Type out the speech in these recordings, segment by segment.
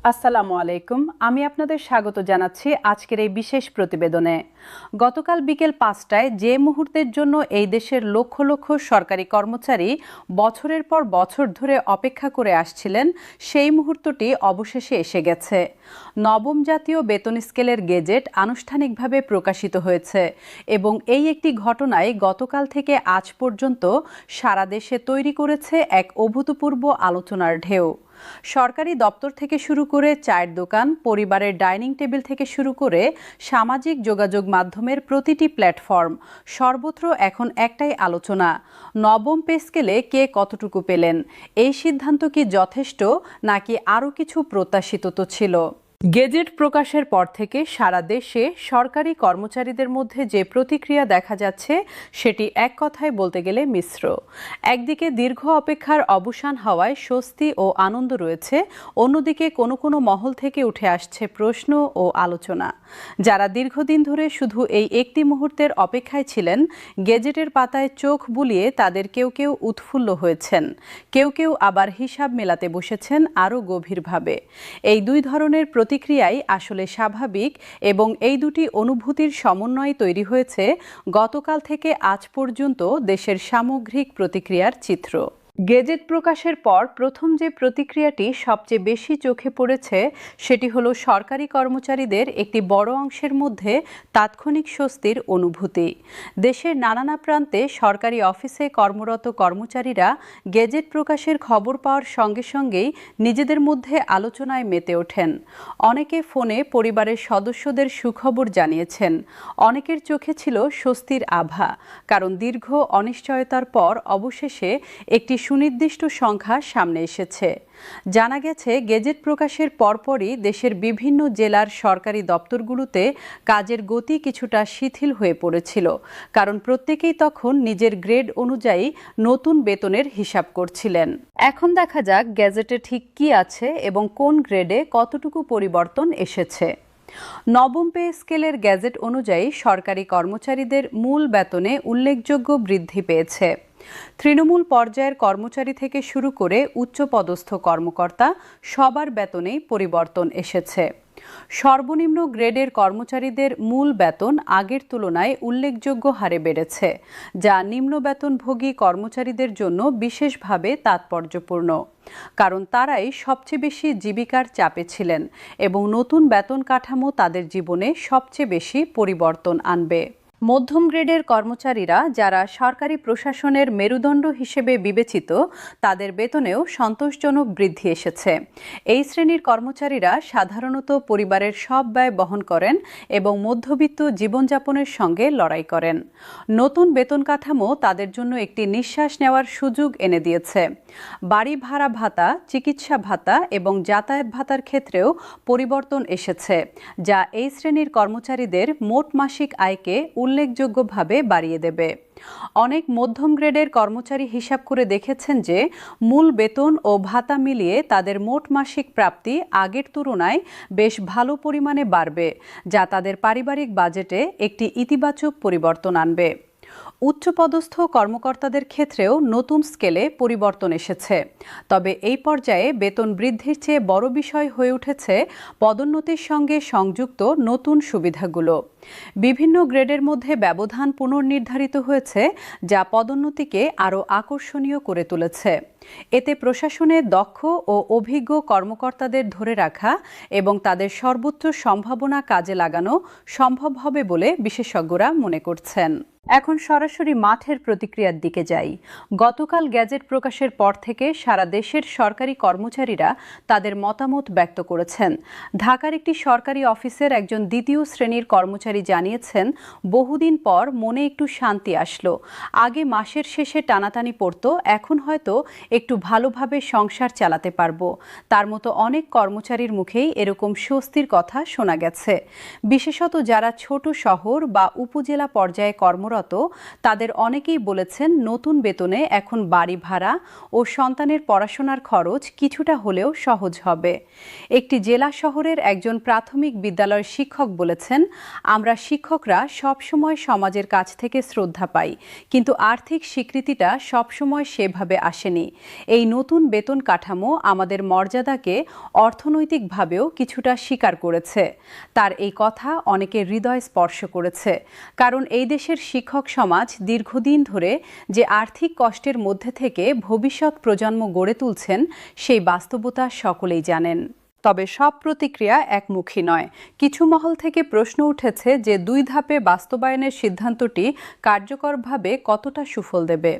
আসসালামু আলাইকুম। আমি আপনাদের স্বাগত জানাচ্ছি আজকের এই বিশেষ প্রতিবেদনে। গতকাল বিকেল ৫টায় যে মুহূর্তের জন্য এই দেশের লক্ষ লক্ষ সরকারি কর্মচারী বছরের পর বছর ধরে অপেক্ষা করে আসছিলেন, সেই মুহূর্তটি অবশেষে এসে গেছে। নবম জাতীয় বেতন স্কেলের গেজেট আনুষ্ঠানিকভাবে প্রকাশিত হয়েছে এবং এই একটি ঘটনায় গতকাল থেকে আজ পর্যন্ত সারা দেশে তৈরি করেছে এক অভূতপূর্ব আলোচনার ঢেউ। সরকারি দপ্তর থেকে শুরু করে চায়ের দোকান, পরিবারের ডাইনিং টেবিল থেকে শুরু করে সামাজিক যোগাযোগ মাধ্যমের প্রতিটি প্ল্যাটফর্ম, সর্বত্র এখন একটাই আলোচনা: নবম পে স্কেলে কে কতটুকু পেলেন? এই সিদ্ধান্ত কি যথেষ্ট, নাকি আরও কিছু প্রত্যাশিত তো ছিল? গেজেট প্রকাশের পর থেকে সারা দেশে সরকারি কর্মচারীদের মধ্যে যে প্রতিক্রিয়া দেখা যাচ্ছে, সেটি এক কথায় বলতে গেলে মিশ্র। একদিকে দীর্ঘ অপেক্ষার অবসান হওয়ায় স্বস্তি ও আনন্দ রয়েছে, অন্যদিকে কোনো কোনো মহল থেকে উঠে আসছে প্রশ্ন ও আলোচনা। যারা দীর্ঘদিন ধরে শুধু এই একটি মুহূর্তের অপেক্ষায় ছিলেন, গেজেটের পাতায় চোখ বুলিয়ে তাদের কেউ কেউ উৎফুল্ল হয়েছেন, কেউ কেউ আবার হিসাব মেলাতে বসেছেন আরও গভীরভাবে। এই দুই ধরনের প্রতিক্রিয়াই আসলে স্বাভাবিক এবং এই দুটি অনুভূতির সমন্বয়ে তৈরি হয়েছে গতকাল থেকে আজ পর্যন্ত দেশের সামগ্রিক প্রতিক্রিয়ার চিত্র। গেজেট প্রকাশের পর প্রথম যে প্রতিক্রিয়াটি সবচেয়ে বেশি চোখে পড়েছে, সেটি হলো সরকারি কর্মচারীদের একটি বড় অংশের মধ্যে তাৎক্ষণিক স্বস্তির অনুভূতি। দেশের নানা প্রান্তে সরকারি অফিসে কর্মরত কর্মচারীরা গেজেট প্রকাশের খবর পাওয়ার সঙ্গে সঙ্গেই নিজেদের মধ্যে আলোচনায় মেতে ওঠেন। অনেকে ফোনে পরিবারের সদস্যদের সুখবর জানিয়েছেন, অনেকের চোখে ছিল স্বস্তির আভা, কারণ দীর্ঘ অনিশ্চয়তার পর অবশেষে একটি সুনির্দিষ্ট সংখ্যা সামনে এসেছে। জানা গেছে, গেজেট প্রকাশের পরপরই দেশের বিভিন্ন জেলার সরকারি দপ্তরগুলোতে কাজের গতি কিছুটা শিথিল হয়ে পড়েছিল, কারণ প্রত্যেকেই তখন নিজের গ্রেড অনুযায়ী নতুন বেতনের হিসাব করছিলেন। এখন দেখা যাক গেজেটে ঠিক কী আছে এবং কোন গ্রেডে কতটুকু পরিবর্তন এসেছে। নবম পে স্কেলের গেজেট অনুযায়ী সরকারি কর্মচারীদের মূল বেতনে উল্লেখযোগ্য বৃদ্ধি পেয়েছে। তৃণমূল পর্যায়ের কর্মচারী থেকে শুরু করে উচ্চপদস্থ কর্মকর্তা সবার বেতনেই পরিবর্তন এসেছে। সর্বনিম্ন গ্রেডের কর্মচারীদের মূল বেতন আগের তুলনায় উল্লেখযোগ্য হারে বেড়েছে, যা নিম্ন বেতনভোগী কর্মচারীদের জন্য বিশেষভাবে তাৎপর্যপূর্ণ, কারণ তারাই সবচেয়ে বেশি জীবিকার চাপে ছিলেন এবং নতুন বেতন কাঠামো তাদের জীবনে সবচেয়ে বেশি পরিবর্তন আনবে। মধ্যম গ্রেডের কর্মচারীরা, যারা সরকারি প্রশাসনের মেরুদণ্ড হিসেবে বিবেচিত, তাদের বেতনেও সন্তোষজনক বৃদ্ধি এসেছে। এই শ্রেণীর কর্মচারীরা সাধারণত পরিবারের সব ব্যয় বহন করেন এবং মধ্যবিত্ত জীবনযাপনের সঙ্গে লড়াই করেন। নতুন বেতন কাঠামো তাদের জন্য একটি নিঃশ্বাস নেওয়ার সুযোগ এনে দিয়েছে। বাড়ি ভাড়া ভাতা, চিকিৎসা ভাতা এবং যাতায়াত ভাতার ক্ষেত্রেও পরিবর্তন এসেছে, যা এই শ্রেণীর কর্মচারীদের মোট মাসিক আয়কে উল্লেখযোগ্যভাবে বাড়িয়ে দেবে। অনেক মধ্যম গ্রেডের কর্মচারী হিসাব করে দেখেছেন যে মূল বেতন ও ভাতা মিলিয়ে তাদের মোট মাসিক প্রাপ্তি আগের তুলনায় বেশ ভালো পরিমাণে বাড়বে, যা তাদের পারিবারিক বাজেটে একটি ইতিবাচক পরিবর্তন আনবে। উচ্চপদস্থ কর্মকর্তাদের ক্ষেত্রেও নতুন স্কেলে পরিবর্তন এসেছে, তবে এই পর্যায়ে বেতন বৃদ্ধির চেয়ে বড় বিষয় হয়ে উঠেছে পদোন্নতির সঙ্গে সংযুক্ত নতুন সুবিধাগুলো। বিভিন্ন গ্রেডের মধ্যে ব্যবধান পুনর্নির্ধারিত হয়েছে, যা পদোন্নতিকে আরও আকর্ষণীয় করে তুলেছে। এতে প্রশাসনে দক্ষ ও অভিজ্ঞ কর্মকর্তাদের ধরে রাখা এবং তাদের সর্বোচ্চ সম্ভাবনা কাজে লাগানো সম্ভব হবে বলে বিশেষজ্ঞরা মনে করছেন। এখন সরাসরি মাঠের প্রতিক্রিয়ার দিকে যাই। গতকাল গেজেট প্রকাশের পর থেকে সারা দেশের সরকারি কর্মচারীরা তাদের মতামত ব্যক্ত করেছেন। ঢাকার একটি সরকারি অফিসের একজন দ্বিতীয় শ্রেণীর কর্মচারী জানিয়েছেন, বহুদিন পর মনে একটু শান্তি আসলো। আগে মাসের শেষে টানাটানি পড়তো, এখন হয়তো একটু ভালোভাবে সংসার চালাতে পারবো। তার মতো অনেক কর্মচারীর মুখেই এরকম স্বস্তির কথা শোনা গেছে। বিশেষত যারা ছোট শহর বা উপজেলা পর্যায়ে কর্মরত কর্মরত তাদের অনেকেই বলেছেন নতুন বেতনে এখন বাড়ি ভাড়া ও সন্তানের পড়াশোনার খরচ কিছুটা হলেও সহজ হবে। একটি জেলা শহরের একজন প্রাথমিক বিদ্যালয়ের শিক্ষক বলেছেন, আমরা শিক্ষকরা সবসময় সমাজের কাছ থেকে শ্রদ্ধা পাই, কিন্তু আর্থিক স্বীকৃতিটা সবসময় সেভাবে আসেনি। এই নতুন বেতন কাঠামো আমাদের মর্যাদাকে অর্থনৈতিকভাবেও কিছুটা স্বীকার করেছে। তার এই কথা অনেকের হৃদয় স্পর্শ করেছে, কারণ এই দেশের শিক্ষক সমাজ দীর্ঘদিন ধরে যে আর্থিক কষ্টের মধ্যে থেকে ভবিষ্যৎ প্রজন্ম গড়ে তুলছেন সেই বাস্তবতা সকলেই জানেন। তবে সব প্রতিক্রিয়া একমুখী নয়। কিছু মহল থেকে প্রশ্ন উঠেছে যে 2 ধাপে বাস্তবায়নের সিদ্ধান্তটি কার্যকরভাবে কতটা সুফল দেবে।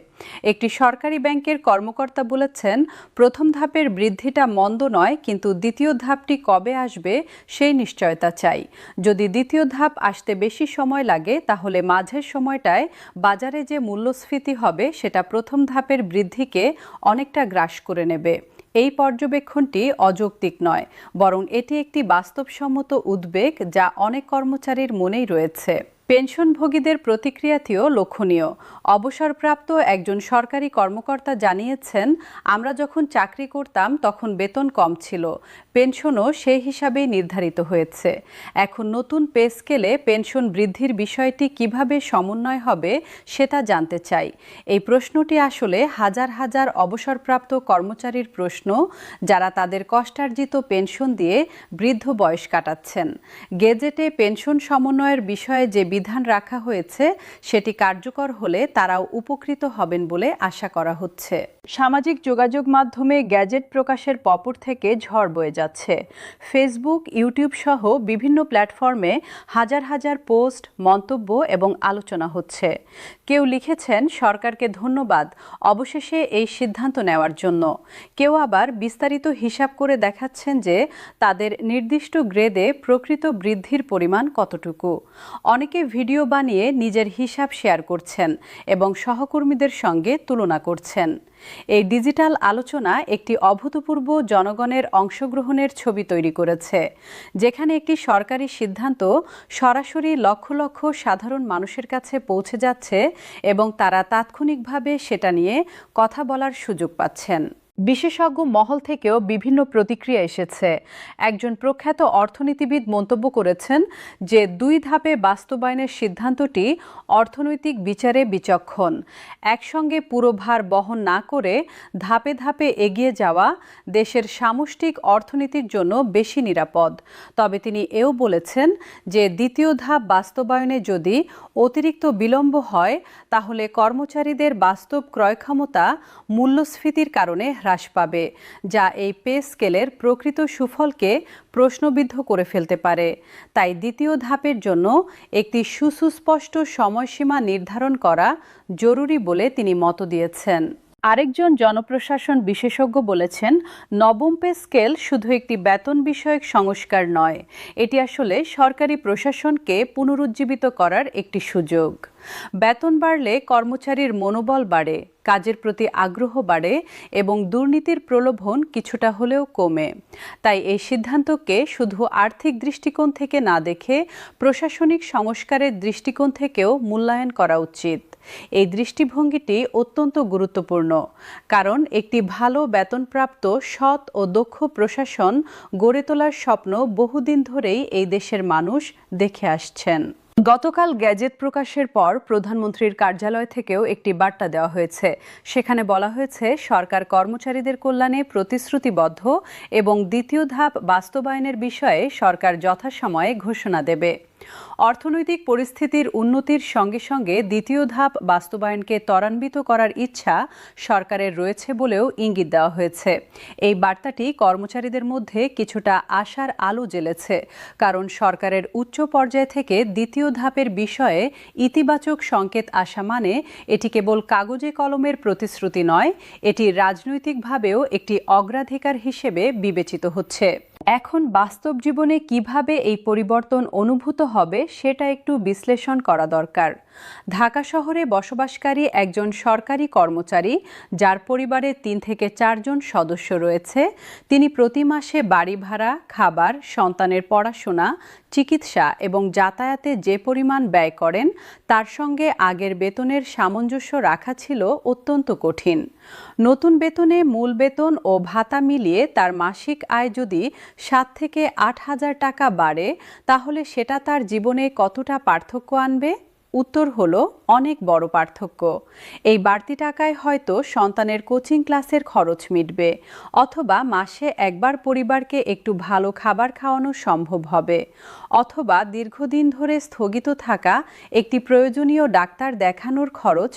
একটি সরকারি ব্যাংকের কর্মকর্তা বলেছেন, প্রথম ধাপের বৃদ্ধিটা মন্দ নয়, কিন্তু দ্বিতীয় ধাপটি কবে আসবে সেই নিশ্চয়তা চাই। যদি দ্বিতীয় ধাপ আসতে বেশি সময় লাগে, তাহলে মাঝের সময়টায় বাজারে যে মূল্যস্ফীতি হবে সেটা প্রথম ধাপের বৃদ্ধিকে অনেকটা গ্রাস করে নেবে। এই পর্যবেক্ষণটি অযৌক্তিক নয়, বরং এটি একটি বাস্তবসম্মত উদ্বেগ যা অনেক কর্মচারীর মনেই রয়েছে। পেনশনভোগীদের প্রতিক্রিয়াটিও লক্ষণীয়। অবসরপ্রাপ্ত একজন সরকারি কর্মকর্তা জানিয়েছেন, আমরা যখন চাকরি করতাম তখন বেতন কম ছিল, পেনশনও সেই হিসাবেই নির্ধারিত হয়েছে। এখন নতুন পে স্কেলে পেনশন বৃদ্ধির বিষয়টি কিভাবে সমন্বয় হবে সেটা জানতে চাই। এই প্রশ্নটি আসলে হাজার হাজার অবসরপ্রাপ্ত কর্মচারীর প্রশ্ন, যারা তাদের কষ্টার্জিত পেনশন দিয়ে বৃদ্ধ বয়স কাটাচ্ছেন। গেজেটে পেনশন সমন্বয়ের বিষয়ে যে বিধান রাখা হয়েছে সেটি কার্যকর হলে তারাও উপকৃত হবেন বলে আশা করা হচ্ছে। সামাজিক যোগাযোগ মাধ্যমে গ্যাজেট প্রকাশের পপর থেকে ঝড় বয়ে যাচ্ছে। ফেসবুক, ইউটিউব সহ বিভিন্ন প্ল্যাটফর্মে হাজার হাজার পোস্ট, মন্তব্য এবং আলোচনা হচ্ছে। কেউ লিখেছেন, সরকারকে ধন্যবাদ অবশেষে এই সিদ্ধান্ত নেওয়ার জন্য। কেউ আবার বিস্তারিত হিসাব করে দেখাচ্ছেন যে তাদের নির্দিষ্ট গ্রেডে প্রকৃত বৃদ্ধির পরিমাণ কতটুকু। অনেকে ভিডিও বানিয়ে নিজের হিসাব শেয়ার করছেন এবং সহকর্মীদের সঙ্গে তুলনা করছেন। এই ডিজিটাল আলোচনা একটি অভূতপূর্ব জনগণের অংশগ্রহণের ছবি তৈরি করেছে, যেখানে একটি সরকারি সিদ্ধান্ত সরাসরি লক্ষ লক্ষ সাধারণ মানুষের কাছে পৌঁছে যাচ্ছে এবং তারা তাৎক্ষণিকভাবে সেটা নিয়ে কথা বলার সুযোগ পাচ্ছেন। বিশেষজ্ঞ মহল থেকেও বিভিন্ন প্রতিক্রিয়া এসেছে। একজন প্রখ্যাত অর্থনীতিবিদ মন্তব্য করেছেন যে 2 ধাপে বাস্তবায়নের সিদ্ধান্তটি অর্থনৈতিক বিচারে বিচক্ষণ। একসঙ্গে পুরো ভার বহন না করে ধাপে ধাপে এগিয়ে যাওয়া দেশের সামষ্টিক অর্থনীতির জন্য বেশি নিরাপদ। তবে তিনি এও বলেছেন যে দ্বিতীয় ধাপ বাস্তবায়নে যদি অতিরিক্ত বিলম্ব হয়, তাহলে কর্মচারীদের বাস্তব ক্রয়ক্ষমতা মূল্যস্ফীতির কারণে হ্রাস পাবে, যা এই পে স্কেলের প্রকৃত সুফলকে প্রশ্নবিদ্ধ করে ফেলতে পারে। তাই দ্বিতীয় ধাপের জন্য একটি সুস্পষ্ট সময়সীমা নির্ধারণ করা জরুরি বলে তিনি মত দিয়েছেন। আরেকজন জনপ্রশাসন বিশেষজ্ঞ বলেছেন, নবম পে স্কেল শুধু একটি বেতন বিষয়ক সংস্কার নয়, এটি আসলে সরকারি প্রশাসনকে পুনরুজ্জীবিত করার একটি সুযোগ। বেতন বাড়লে কর্মচারীর মনোবল বাড়ে, কাজের প্রতি আগ্রহ বাড়ে এবং দুর্নীতির প্রলোভন কিছুটা হলেও কমে। তাই এই সিদ্ধান্তকে শুধু আর্থিক দৃষ্টিকোণ থেকে না দেখে প্রশাসনিক সংস্কারের দৃষ্টিকোণ থেকেও মূল্যায়ন করা উচিত। এই দৃষ্টিভঙ্গিটি অত্যন্ত গুরুত্বপূর্ণ, কারণ একটি ভালো বেতনপ্রাপ্ত, সৎ ও দক্ষ প্রশাসন গড়ে তোলার স্বপ্ন বহুদিন ধরেই এই দেশের মানুষ দেখে আসছেন। গতকাল গ্যাজেট প্রকাশের পর প্রধানমন্ত্রীর কার্যালয় থেকেও একটি বার্তা দেওয়া হয়েছে। সেখানে বলা হয়েছে, সরকার কর্মচারীদের কল্যাণে প্রতিশ্রুতিবদ্ধ এবং দ্বিতীয় ধাপ বাস্তবায়নের বিষয়ে সরকার যথাসময়ে ঘোষণা দেবে। অর্থনৈতিক পরিস্থিতির উন্নতির সঙ্গে সঙ্গে দ্বিতীয় ধাপ বাস্তবায়নকে ত্বরান্বিত করার ইচ্ছা সরকারের রয়েছে বলেও ইঙ্গিত দেওয়া হয়েছে। এই বার্তাটি কর্মচারীদের মধ্যে কিছুটা আশার আলো জ্বেলেছে, কারণ সরকারের উচ্চ পর্যায় থেকে দ্বিতীয় ধাপের বিষয়ে ইতিবাচক সংকেত আসা মানে এটি কেবল কাগজে কলমের প্রতিশ্রুতি নয়, এটি রাজনৈতিকভাবেও একটি অগ্রাধিকার হিসেবে বিবেচিত হচ্ছে। এখন বাস্তব জীবনে কিভাবে এই পরিবর্তন অনুভূত হবে সেটা একটু বিশ্লেষণ করা দরকার। ঢাকা শহরে বসবাসকারী একজন সরকারি কর্মচারী, যার পরিবারে ৩ থেকে ৪ জন সদস্য রয়েছে, তিনি প্রতি মাসে বাড়ি ভাড়া, খাবার, সন্তানের পড়াশোনা, চিকিৎসা এবং যাতায়াতে যে পরিমাণ ব্যয় করেন তার সঙ্গে আগের বেতনের সামঞ্জস্য রাখা ছিল অত্যন্ত কঠিন। নতুন বেতনে মূল বেতন ও ভাতা মিলিয়ে তার মাসিক আয় যদি ৭ থেকে ৮ হাজার টাকা বাড়ে, তাহলে সেটা তার জীবনে কতটা পার্থক্য আনবে? উত্তর হলো অনেক বড় পার্থক্য। এই বাড়তি টাকায় হয়তো সন্তানের কোচিং ক্লাসের খরচ মিটবে, অথবা মাসে একবার পরিবারকে একটু ভালো খাবার খাওয়ানো সম্ভব হবে, অথবা দীর্ঘদিন ধরে স্থগিত থাকা একটি প্রয়োজনীয় ডাক্তার দেখানোর খরচ